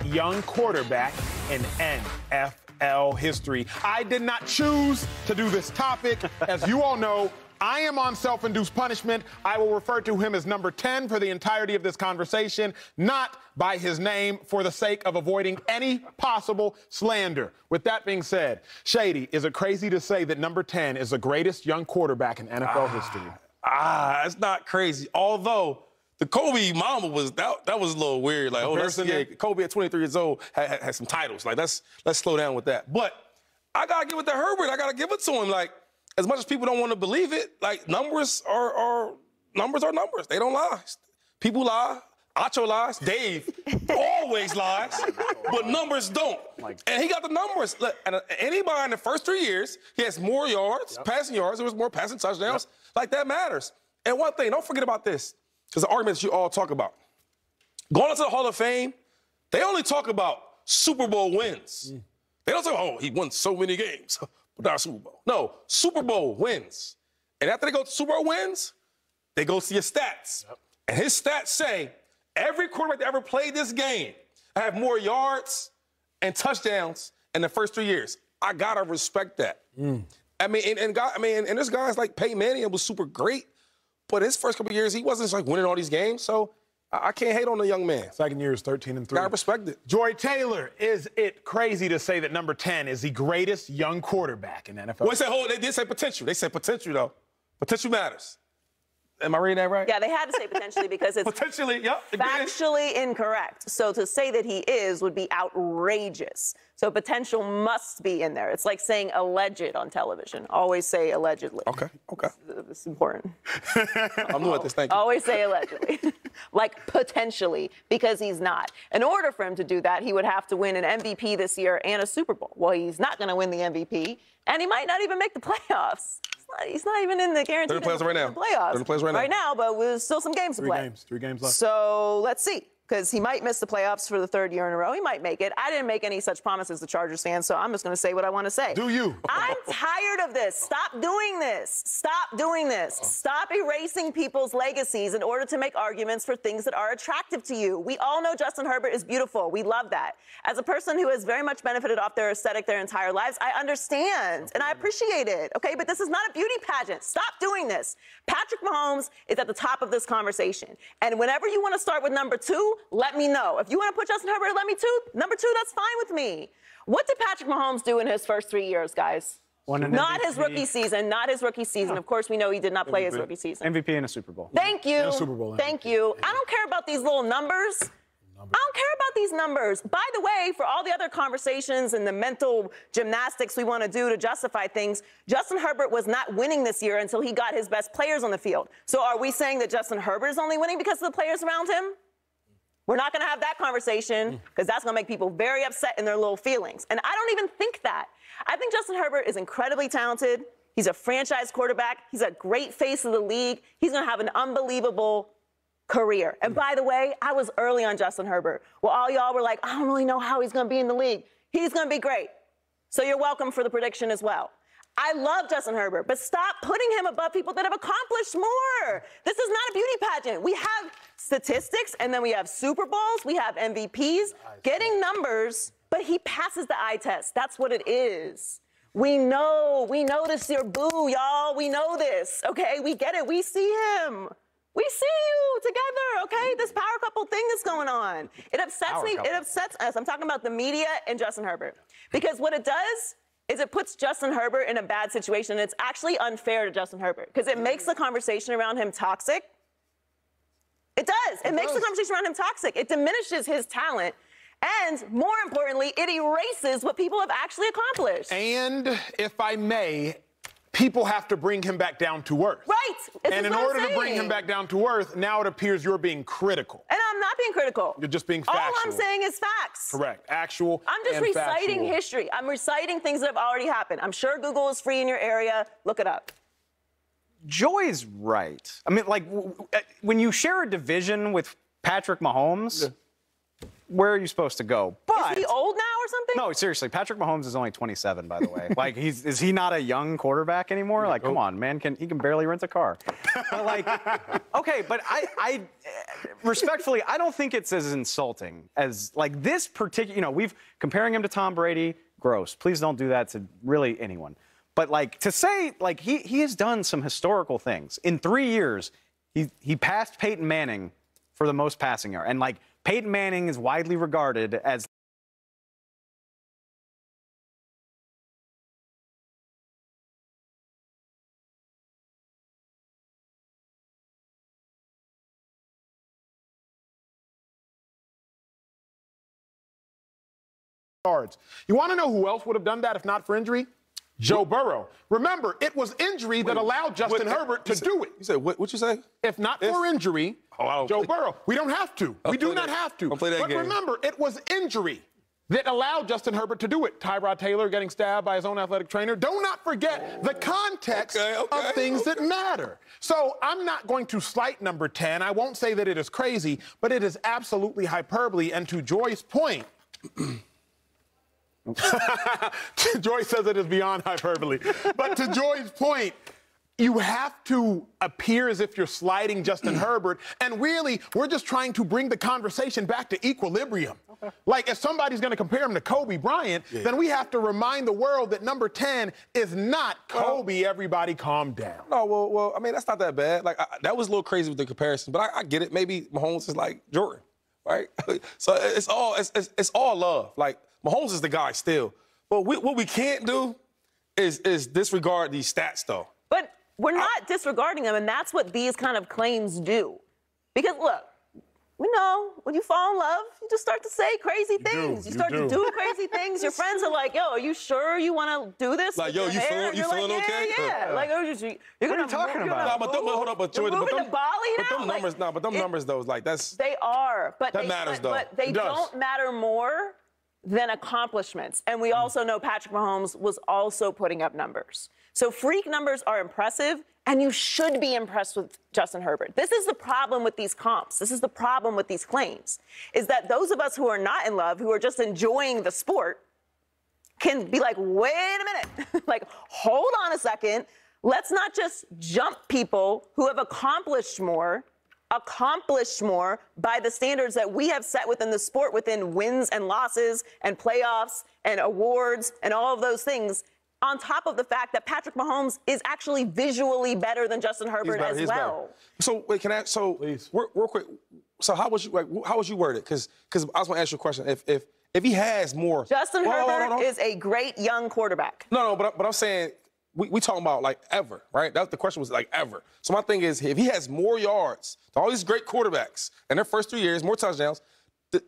young quarterback in NFL history. I did not choose to do this topic. As you all know, I am on self-induced punishment. I will refer to him as number 10 for the entirety of this conversation, not by his name for the sake of avoiding any possible slander. With that being said, Shady, is it crazy to say that number 10 is the greatest young quarterback in NFL history? It's not crazy. Although the Kobe mama was that was a little weird. Like, Kobe at 23 years old had some titles. Like, let's slow down with that. But I gotta give it to Herbert. I gotta give it to him. Like, as much as people don't want to believe it, like, numbers are numbers. They don't lie. People lie. Acho lies. Dave always lies. But numbers don't. And he got the numbers. Look, and anybody in the first 3 years, he has more yards, passing yards. There was more passing touchdowns. Like, that matters. And one thing, don't forget about this, because the arguments you all talk about. Going into the Hall of Fame, they only talk about Super Bowl wins. They don't say, oh, he won so many games. Not a Super Bowl. No, Super Bowl wins. And after they go to Super Bowl wins, they go see your stats. And his stats say, every quarterback that ever played this game, I have more yards and touchdowns in the first 3 years. I gotta respect that. I mean, and there's guys like Peyton Manning, it was super great, but his first couple of years, he wasn't like winning all these games, so I can't hate on the young man. Second year is 13-3. Gotta respect it. Joy Taylor, is it crazy to say that number 10 is the greatest young quarterback in NFL? Well, they did say potential. They said potential, though. Potential matters. Am I reading that right? Yeah, they had to say potentially because it's potentially, factually incorrect. So to say that he is would be outrageous. So potential must be in there. It's like saying alleged on television. Always say allegedly. Okay. It's important. I'm new at this, thank you. Always say allegedly. Like potentially, because he's not. In order for him to do that, he would have to win an MVP this year and a Super Bowl. Well, he's not going to win the MVP, and he might not even make the playoffs. He's not even in the guaranteed playoffs right now. Playoffs right now, but there's still some games to play. 3 games left. So let's see, because he might miss the playoffs for the 3rd year in a row. He might make it. I didn't make any such promises to Chargers fans, so I'm just going to say what I want to say. Do you? I'm tired of this. Stop doing this. Stop doing this. Stop erasing people's legacies in order to make arguments for things that are attractive to you. We all know Justin Herbert is beautiful. We love that. As a person who has very much benefited off their aesthetic their entire lives, I understand and I appreciate it, okay? But this is not a beauty pageant. Stop doing this. Patrick Mahomes is at the top of this conversation. And whenever you want to start with number 2, let me know. If you want to put Justin Herbert at number 2, that's fine with me. What did Patrick Mahomes do in his first 3 years, guys? Not his rookie season. Not his rookie season. Of course, we know he did not play his rookie season. MVP and a Super Bowl. Thank you. And a Super Bowl. Thank you. I don't care about these little numbers. I don't care about these numbers. By the way, for all the other conversations and the mental gymnastics we want to do to justify things, Justin Herbert was not winning this year until he got his best players on the field. So are we saying that Justin Herbert is only winning because of the players around him? We're not going to have that conversation because that's going to make people very upset in their little feelings. And I don't even think that. I think Justin Herbert is incredibly talented. He's a franchise quarterback. He's a great face of the league. He's going to have an unbelievable career. And by the way, I was early on Justin Herbert. Well, all y'all were like, I don't really know how he's going to be in the league. He's going to be great. So you're welcome for the prediction as well. I love Justin Herbert, but stop putting him above people that have accomplished more. This is not a beauty pageant. We have statistics, and then we have Super Bowls, we have MVPs, getting numbers, but he passes the eye test. That's what it is. We know this is your boo, y'all. We know this, okay? We get it. We see him. We see you together, okay? This power couple thing is going on. It upsets me. It upsets us. I'm talking about the media and Justin Herbert. Because what it does is it puts Justin Herbert in a bad situation. And it's actually unfair to Justin Herbert because it makes the conversation around him toxic. It does. It makes the conversation around him toxic. It diminishes his talent. And more importantly, it erases what people have actually accomplished. And if I may, people have to bring him back down to earth. Right. And in order to bring him back down to earth, now it appears you're being critical. And I'm not being critical. You're just being factual. All I'm saying is facts. Correct. Actual. I'm just reciting history. I'm reciting things that have already happened. I'm sure Google is free in your area. Look it up. Joy's right. I mean, like, when you share a division with Patrick Mahomes, where are you supposed to go? But is he old now or something? No, seriously, Patrick Mahomes is only 27, by the way. Like, is he not a young quarterback anymore? Like, come on, man, he can barely rent a car. But like, okay, but respectfully, I don't think it's as insulting as like this particular. You know, we've comparing him to Tom Brady. Gross. Please don't do that to really anyone. But like to say like he has done some historical things in 3 years. He passed Peyton Manning for the most passing yard, and like Peyton Manning is widely regarded as. You want to know who else would have done that if not for injury? Joe Burrow. Remember, it was injury that allowed Justin Herbert to do it. You said, what you say? If not for injury, Joe Burrow. We don't have to. We do not have to. But remember, it was injury that allowed Justin Herbert to do it. Tyrod Taylor getting stabbed by his own athletic trainer. Do not forget the context of things that matter. So I'm not going to slight number 10. I won't say that it is crazy, but it is absolutely hyperbole. And to Joy's point, Joy says it is beyond hyperbole. But to Joy's point, you have to appear as if you're sliding Justin Herbert. And really, we're just trying to bring the conversation back to equilibrium. Okay. Like, if somebody's going to compare him to Kobe Bryant, then we have to remind the world that number 10 is not Kobe. Everybody calm down. No, well, I mean, that's not that bad. Like, that was a little crazy with the comparison. But I get it. Maybe Mahomes is like Jordan, right? So it's all love. Like, Mahomes is the guy still. But what we can't do is disregard these stats, though. But we're not disregarding them, and that's what these kind of claims do. Because, look, we know when you fall in love, you just start to say crazy things. You start to do crazy things. Your friends are like, yo, are you sure you want to do this? Like, yo, you feeling okay? Yeah. Like, you're what are you talking about? No, but hold up, but Jordan, moving to Bali now? But them numbers, but them numbers, though, like, that's... They are. But that matters, though. But they don't matter more than accomplishments. And we also know Patrick Mahomes was also putting up numbers. So freak numbers are impressive, and you should be impressed with Justin Herbert. This is the problem with these comps. This is the problem with these claims, is that those of us who are not in love, who are just enjoying the sport, can be like, wait a minute. Like, hold on a second. Let's not just jump people who have accomplished more by the standards that we have set within the sport, within wins and losses and playoffs and awards and all of those things, on top of the fact that Patrick Mahomes is actually visually better than Justin Herbert as well. Better. So wait, can I? So real quick. So how would you word it? Because I was going to ask you a question. If he has more, Justin Herbert is a great young quarterback. No, but I'm saying. We talking about, like, ever, right? That the question was, like, ever. So my thing is, if he has more yards to all these great quarterbacks in their first 3 years, more touchdowns,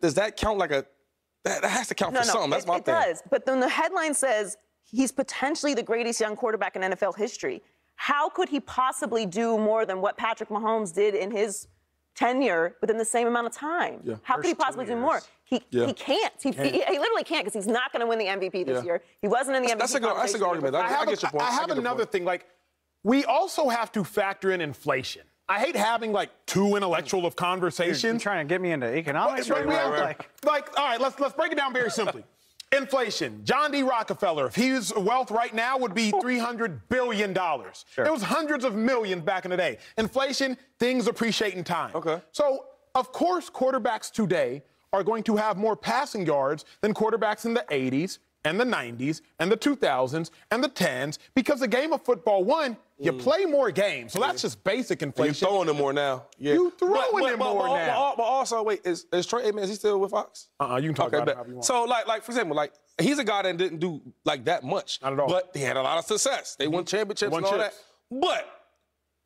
does that count like a – that has to count for something. That's my thing. It does. But then the headline says he's potentially the greatest young quarterback in NFL history. How could he possibly do more than what Patrick Mahomes did in his tenure within the same amount of time? Yeah. How could he possibly do more? He can't. He literally can't, because he's not going to win the MVP this year. He wasn't in the MVP. That's a good argument. I get your point. I have another thing. Like, we also have to factor in inflation. I hate having, like, too intellectual of conversations. You're trying to get me into economics? All right, let's break it down very simply. Inflation. John D. Rockefeller, if his wealth right now would be $300 billion. Sure. It was hundreds of millions back in the day. Inflation, things appreciate in time. Okay. So, of course, quarterbacks today are going to have more passing yards than quarterbacks in the 80s and the 90s and the 2000s and the 10s, because the game of football, you play more games. So that's just basic inflation. You're throwing them more now. Yeah. You throwing them more now. But also, wait, is Troy Aikman, is he still with Fox? You can talk about it however you want. So, like, for example, like, he's a guy that didn't do, like, that much. Not at all. But he had a lot of success. They won championships and all that. But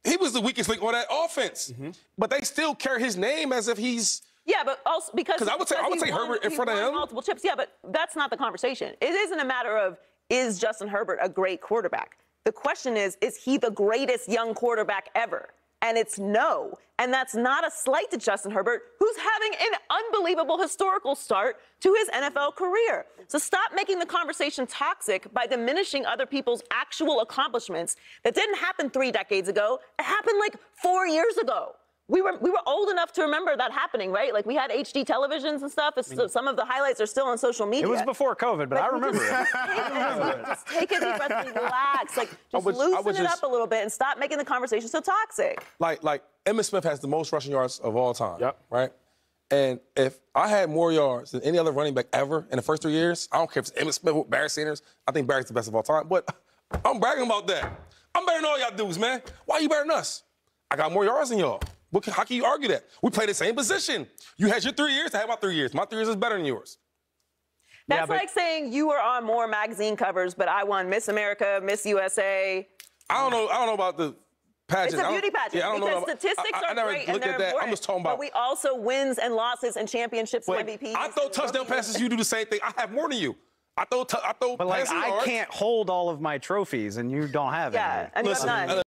he was the weakest link on that offense. But they still carry his name as if he's... Yeah, but also because I would say Herbert in front of him. Multiple chips. Yeah, but that's not the conversation. It isn't a matter of, is Justin Herbert a great quarterback? The question is he the greatest young quarterback ever? And it's no. And that's not a slight to Justin Herbert, who's having an unbelievable historical start to his NFL career. So stop making the conversation toxic by diminishing other people's actual accomplishments that didn't happen 3 decades ago. It happened like 4 years ago. we were old enough to remember that happening, right? Like, we had HD televisions and stuff. Some of the highlights are still on social media. It was before COVID, but I remember it. Just take a deep breath and relax. Like, just loosen it up a little bit and stop making the conversation so toxic. Like Emmitt Smith has the most rushing yards of all time. Yep. Right? And if I had more yards than any other running back ever in the first 3 years, I don't care if it's Emmitt Smith or Barry Sanders. I think Barry's the best of all time. But I'm bragging about that. I'm better than all y'all dudes, man. Why you better than us? I got more yards than y'all. How can you argue that? We play the same position. You had your 3 years, I had my 3 years. My 3 years is better than yours. That's like saying you were on more magazine covers, but I won Miss America, Miss USA. I don't know about the pageant. It's a beauty pageant because statistics are great and they're important. I'm just talking about. But we also wins and losses and championships and MVPs. I throw touchdown passes. You do the same thing. I have more than you. I throw But like, passing I yards. can't hold all of my trophies, and you don't have any. Yeah, and you have none.